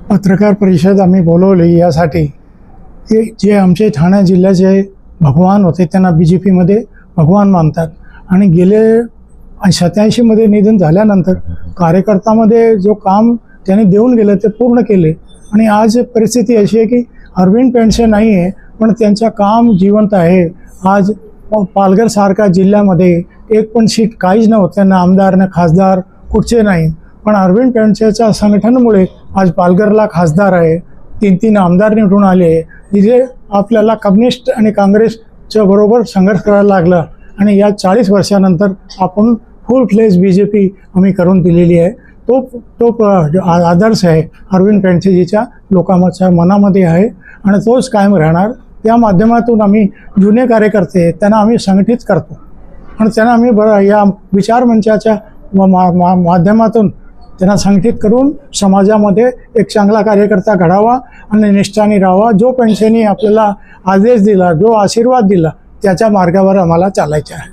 पत्रकार परिषद आम्ही बोलवली यासाठी की जे आमचे ठाणे जिल्ह्याचे भगवान होते त्यांना BJPमध्ये भगवान मानतात आणि गेले 87मध्ये निधन झाल्यानंतर कार्यकर्त्यामध्ये जो काम त्यांनी देऊन गेले ते पूर्ण केले आणि आज परिस्थिती अशी आहे की अरविंद पेंडसे नाही आहे पण त्यांचं काम जिवंत आहे। आज पालघरसारख्या जिल्ह्यामध्ये एक पण सीट काहीच नव्हतं, त्यांना आमदार ना खासदार कुठचे नाही, पण अरविंद पेंडसेच्या संघटनेमुळे आज पालघरला खासदार आहे, 3 आमदार निवडून आले। जिथे आपल्याला कम्युनिस्ट आणि काँग्रेसच्या बरोबर संघर्ष करायला लागला आणि या 40 वर्षानंतर आपण फुल फ्लेज BJP आम्ही करून दिलेली आहे। तो आदर्श आहे अरविंद पेंडसेजीच्या लोकांच्या मनामध्ये आहे आणि तोच कायम राहणार। त्या माध्यमातून आम्ही जुने कार्यकर्ते त्यांना आम्ही संघटित करतो आणि त्यांना आम्ही या विचारमंचाच्या माध्यमातून त्यांना संघटित करून समाजामध्ये एक चांगला कार्यकर्ता घडावा आणि निष्ठाने राहावा। जो पेंडसेनी आपल्याला आदेश दिला, जो आशीर्वाद दिला त्याच्या मार्गावर आम्हाला चालायचे आहे।